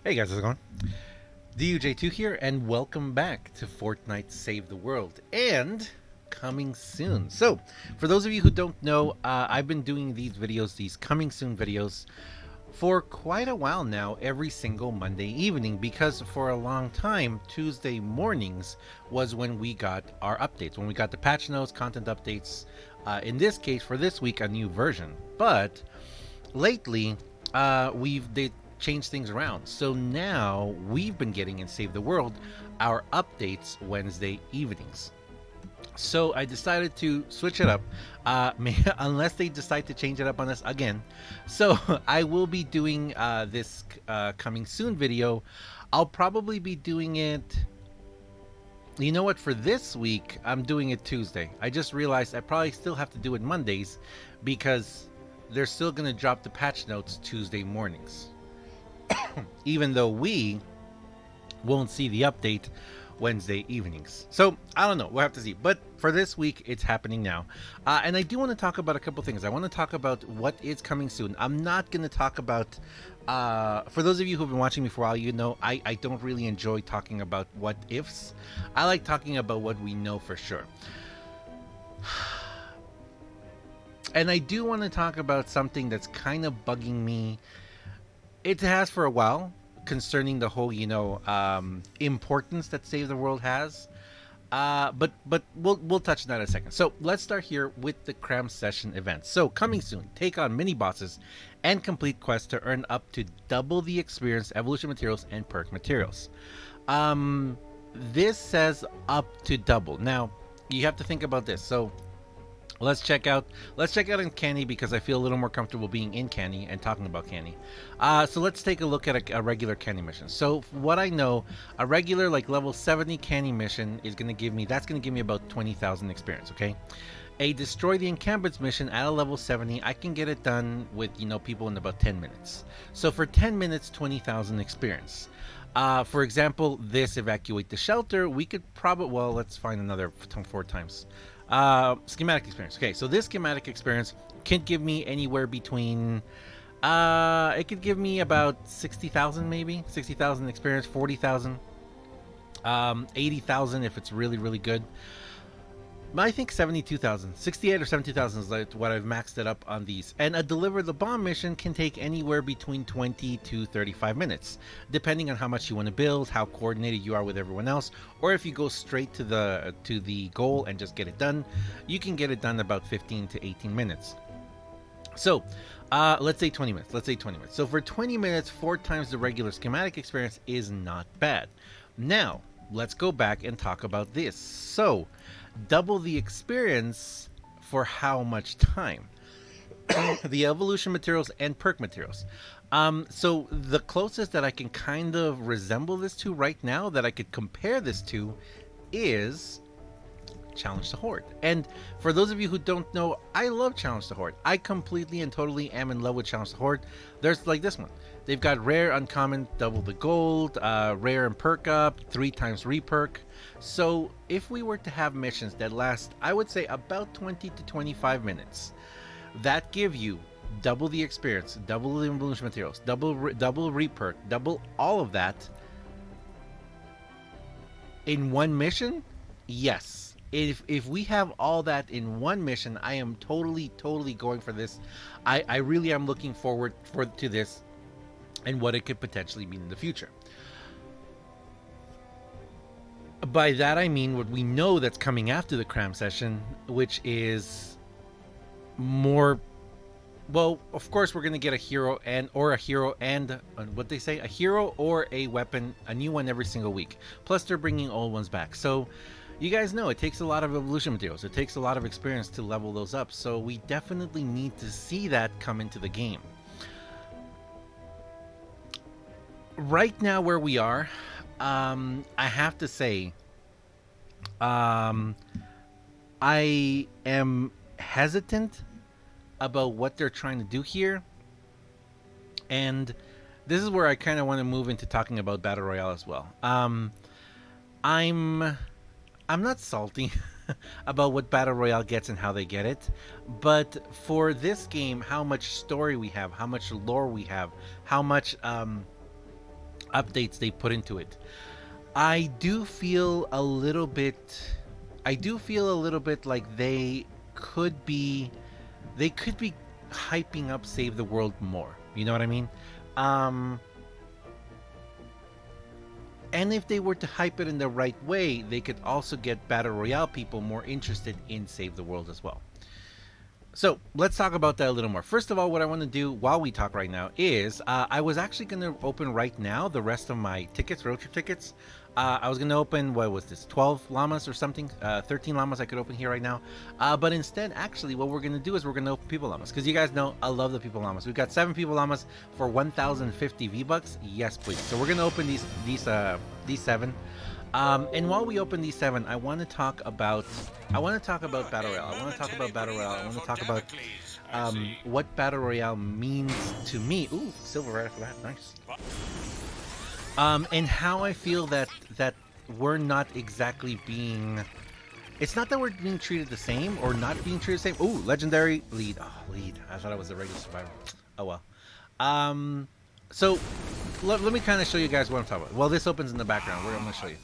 Hey guys, how's it going? DUJ2 here, and welcome back to Fortnite Save the World, and coming soon. So, for those of you who don't know, I've been doing these videos, these coming soon videos, for quite a while now, every single Monday evening, because for a long time, Tuesday mornings was when we got our updates, when we got the patch notes, content updates, in this case, for this week, a new version. But lately, they changed things around. So now we've been getting in Save the World our updates Wednesday evenings. So I decided to switch it up, unless they decide to change it up on us again. So I will be doing this coming soon video. I'll probably be doing it. You know what? For this week, I'm doing it Tuesday. I just realized I probably still have to do it Mondays because they're still going to drop the patch notes Tuesday mornings. Even though we won't see the update Wednesday evenings. So I don't know. We'll have to see. But for this week, it's happening now. And I do want to talk about a couple things. I want to talk about what is coming soon. I'm not going to talk about. For those of you who've been watching me for a while, you know I don't really enjoy talking about what ifs. I like talking about what we know for sure. And I do want to talk about something that's kind of bugging me. It has for a while, concerning the whole, importance that Save the World has. But we'll touch on that in a second. So let's start here with the Cram Session event. So coming soon, take on mini bosses and complete quests to earn up to double the experience, evolution materials, and perk materials. This says up to double. Now you have to think about this. So let's check out in Canny because I feel a little more comfortable being in Canny and talking about Canny. So let's take a look at a regular Canny mission. So what I know, a regular like level 70 Canny mission is gonna give me about 20,000 experience. Okay, a destroy the encampments mission at a level 70, I can get it done with people in about 10 minutes. So for 10 minutes, 20,000 experience. For example, this evacuate the shelter, we could probably, well, let's find another 4 times. Schematic experience. Okay, so this schematic experience can give me anywhere between it could give me about 60,000, maybe 60,000 experience, 40,000, 80,000 if it's really really good. I think 72,000, 68 or 72,000 is like what I've maxed it up on these. And a deliver the bomb mission can take anywhere between 20 to 35 minutes, depending on how much you want to build, how coordinated you are with everyone else, or if you go straight to the goal and just get it done, you can get it done about 15 to 18 minutes. So, let's say 20 minutes. Let's say 20 minutes. So for 20 minutes, 4 times the regular schematic experience is not bad. Now, let's go back and talk about this. So, double the experience for how much time? The evolution materials and perk materials. So the closest that I can kind of resemble this to right now, that I could compare this to, is Challenge the Horde. And for those of you who don't know, I love Challenge the Horde. I completely and totally am in love with Challenge the Horde. There's like this one. They've got rare, uncommon, double the gold, rare and perk up, 3 times reperk. So if we were to have missions that last, I would say about 20 to 25 minutes, that give you double the experience, double the evolution materials, double reperk, double all of that in one mission, yes. If we have all that in one mission, I am totally going for this. I really am looking forward to this and what it could potentially mean in the future. By that I mean what we know that's coming after the Cram Session, which is more. Well, of course we're gonna get a hero and what they say, a hero or a weapon, a new one every single week. Plus they're bringing old ones back. So you guys know it takes a lot of evolution materials. It takes a lot of experience to level those up. So we definitely need to see that come into the game. Right now where we are, I have to say, I am hesitant about what they're trying to do here, and this is where I kind of want to move into talking about Battle Royale as well. I'm not salty about what Battle Royale gets and how they get it, but for this game, how much story we have, how much lore we have, how much updates they put into it. I do feel a little bit like they could be hyping up Save the World more. You know what I mean? Um and if they were to hype it in the right way, they could also get Battle Royale people more interested in Save the World as well. So let's talk about that a little more. First of all, what I want to do while we talk right now is I was actually going to open right now the rest of my tickets, road trip tickets. I was going to open, what was this, 12 llamas or something? 13 llamas I could open here right now. But instead, actually, what we're going to do is we're going to open people llamas. Because you guys know I love the people llamas. We've got 7 people llamas for 1,050 V-Bucks. Yes, please. So we're going to open these 7. And while we open these 7, I want to talk about Battle Royale. I want to talk about Battle Royale. I want to talk about what Battle Royale means to me. Ooh, silver right off the bat, nice. And how I feel that we're not exactly being. It's not that we're being treated the same or not being treated the same. Ooh, legendary lead. Oh, lead. I thought it was a regular survivor. Oh well. So let me kind of show you guys what I'm talking about. Well, this opens in the background. I'm going to show you.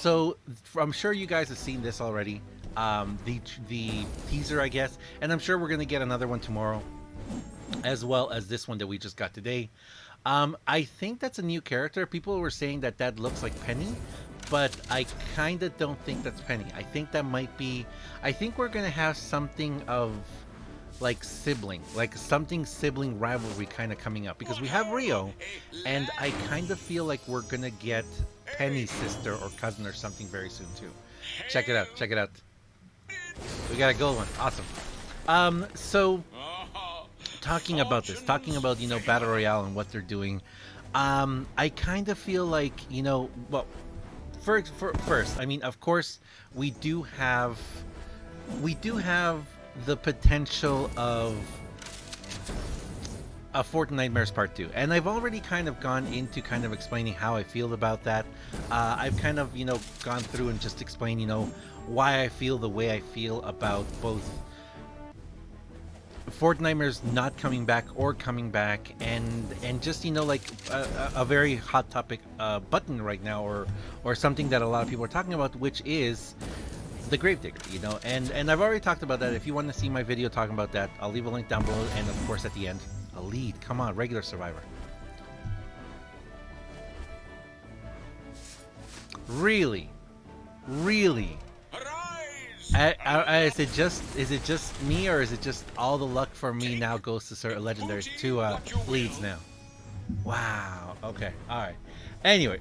So I'm sure you guys have seen this already. The teaser, I guess, and I'm sure we're gonna get another one tomorrow, as well as this one that we just got today. I think that's a new character. People were saying that looks like Penny, but I kind of don't think that's Penny. I think that might be. I think we're gonna have something of like sibling rivalry kind of coming up, because we have Rio, and I kind of feel like we're gonna get Penny's sister or cousin or something very soon too. Check it out. We got a gold one. Awesome. So talking about Battle Royale and what they're doing, I kind of feel like, well, first, I mean, of course, we do have the potential of a Fortnite Nightmares Part 2, and I've already kind of gone into kind of explaining how I feel about that. I've kind of gone through and just explained why I feel the way I feel about both Fortnite Nightmares not coming back or coming back, and just like a very hot topic button right now, or something that a lot of people are talking about, which is the Gravedigger, and I've already talked about that. If you want to see my video talking about that, I'll leave a link down below, and of course at the end. A lead, come on, regular survivor. Really? Is it just me, or is it just all the luck for me now goes to certain legendaries to leads now? Wow. Okay. All right. Anyway,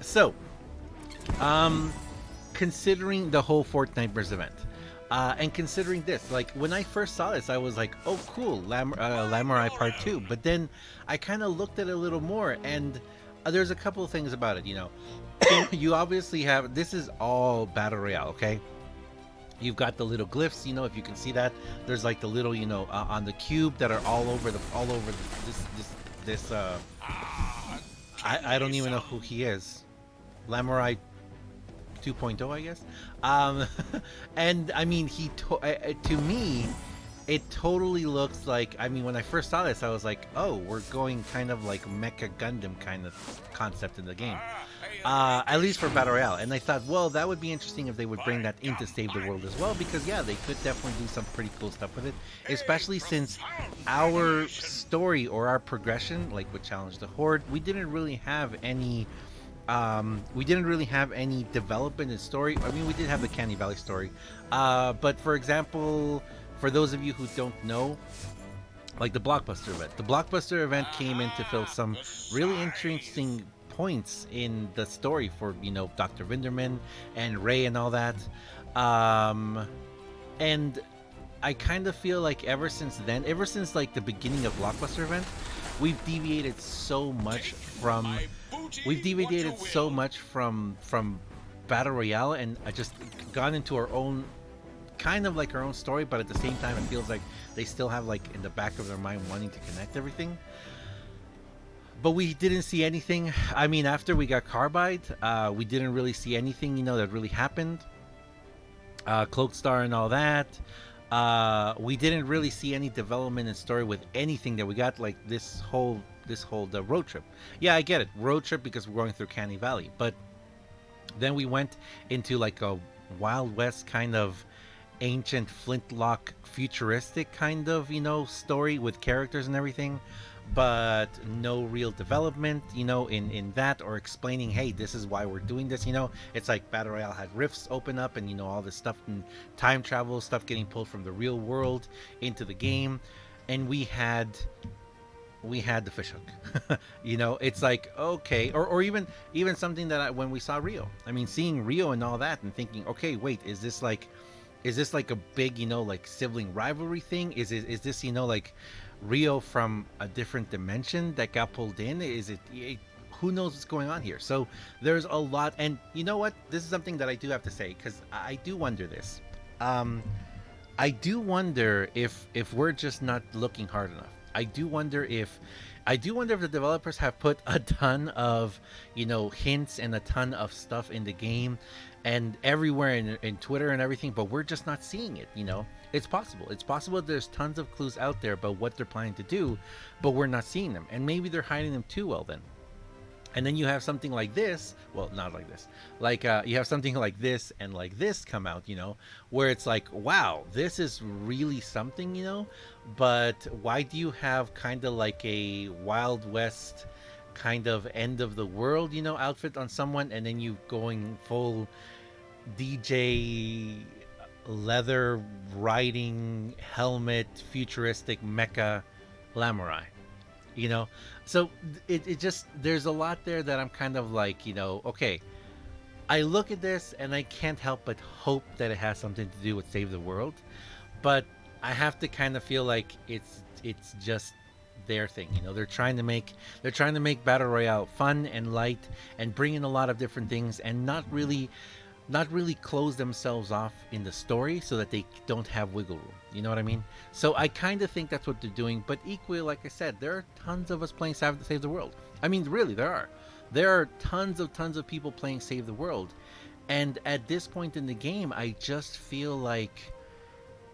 so considering the whole Fortnite Nightmares event, and considering this, like when I first saw this, I was like, oh cool, Llamurai Part 2. But then I kind of looked at it a little more, and there's a couple of things about it. You obviously have, this is all Battle Royale, okay? You've got the little glyphs, if you can see that. There's like the little, on the cube that are all over this I don't even know who he is. Llamurai 2.0, I guess. And I mean, to me, it totally looks like, I mean, when I first saw this, I was like, oh, we're going kind of like Mecha Gundam kind of concept in the game. At least for Battle Royale. And I thought, well, that would be interesting if they would bring that into Save the World as well, because yeah, they could definitely do some pretty cool stuff with it, especially since our story or our progression, like with Challenge the Horde, we didn't really have any development in story. I mean, we did have the Candy Valley story, but for example, for those of you who don't know, like the Blockbuster event came in to fill some really interesting points in the story for Dr. Vinderman and Ray and all that, and I kind of feel like ever since like the beginning of Blockbuster event, we've deviated so much from Battle Royale, and I just gone into our own kind of like our own story, but at the same time it feels like they still have like in the back of their mind wanting to connect everything. But we didn't see anything. I mean, after we got Carbide, we didn't really see anything, that really happened. Cloakstar and all that. We didn't really see any development and story with anything that we got, like this whole the road trip. Yeah, I get it, road trip because we're going through Canny Valley, but then we went into like a Wild West kind of ancient flintlock futuristic kind of story with characters and everything, but no real development in that, or explaining, hey, this is why we're doing this. It's like Battle Royale had rifts open up, and all this stuff and time travel stuff getting pulled from the real world into the game, and we had the fishhook. It's like, okay, or even something that when we saw Rio, I mean, seeing Rio and all that and thinking, okay, wait, is this like a big like sibling rivalry thing? Is this like Rio from a different dimension that got pulled in? Who knows what's going on here? So there's a lot. And you know what, this is something that I do have to say, because I do wonder this. I do wonder if we're just not looking hard enough. I do wonder if the developers have put a ton of hints and a ton of stuff in the game and everywhere in Twitter and everything, but we're just not seeing it. It's possible there's tons of clues out there about what they're planning to do, but we're not seeing them, and maybe they're hiding them too well then. And then you have something like this, well, not like this, like you have something like this and like this come out, where it's like, wow, this is really something, but why do you have kind of like a Wild West kind of end of the world, outfit on someone, and then you going full DJ leather riding helmet futuristic mecha Lamurai? So it just, there's a lot there that I'm kind of like, okay, I look at this and I can't help but hope that it has something to do with Save the World, but I have to kind of feel like it's just their thing. They're trying to make Battle Royale fun and light and bring in a lot of different things, and not really close themselves off in the story so that they don't have wiggle room. You know what I mean? So I kind of think that's what they're doing. But equally, like I said, there are tons of us playing Save the World. I mean, really, there are. There are tons of people playing Save the World. And at this point in the game, I just feel like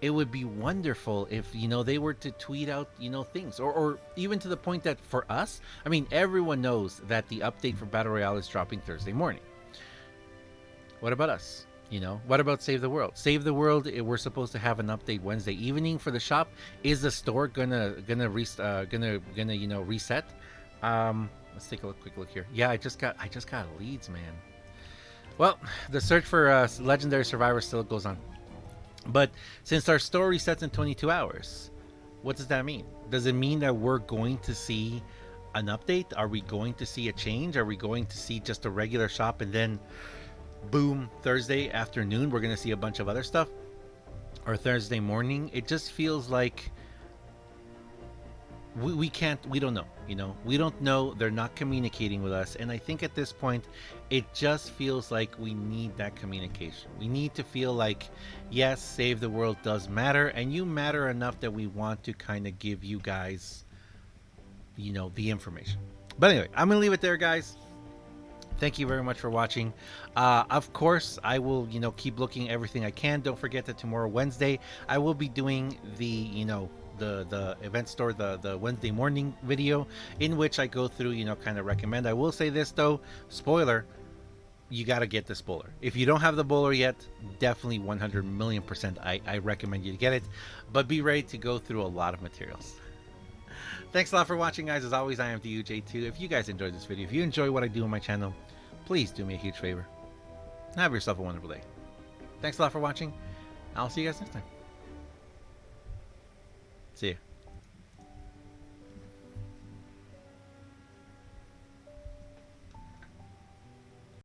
it would be wonderful if they were to tweet out things, or even to the point that for us, I mean, everyone knows that the update for Battle Royale is dropping Thursday morning. What about us? What about Save the World? Save the World, we're supposed to have an update Wednesday evening for the shop. Is the store gonna reset? Let's take a quick look here. Yeah, I just got leads, man. Well, the search for legendary survivors still goes on, but since our store resets in 22 hours, what does that mean? Does it mean that we're going to see an update? Are we going to see a change? Are we going to see just a regular shop, and then boom, Thursday afternoon we're gonna see a bunch of other stuff, or Thursday morning? It just feels like we don't know. We don't know. They're not communicating with us, and I think at this point it just feels like we need that communication. We need to feel like, yes, Save the World does matter, and you matter enough that we want to kind of give you guys the information. But anyway, I'm gonna leave it there, guys. Thank you very much for watching. Of course, I will, keep looking everything I can. Don't forget that tomorrow, Wednesday, I will be doing the, the event store, the Wednesday morning video, in which I go through, kind of recommend. I will say this though, spoiler, you got to get the bowler. If you don't have the bowler yet, definitely 100,000,000%, I recommend you to get it. But be ready to go through a lot of materials. Thanks a lot for watching, guys. As always, I am DUJ2. If you guys enjoyed this video, if you enjoy what I do on my channel, please do me a huge favor. Have yourself a wonderful day. Thanks a lot for watching. I'll see you guys next time. See ya.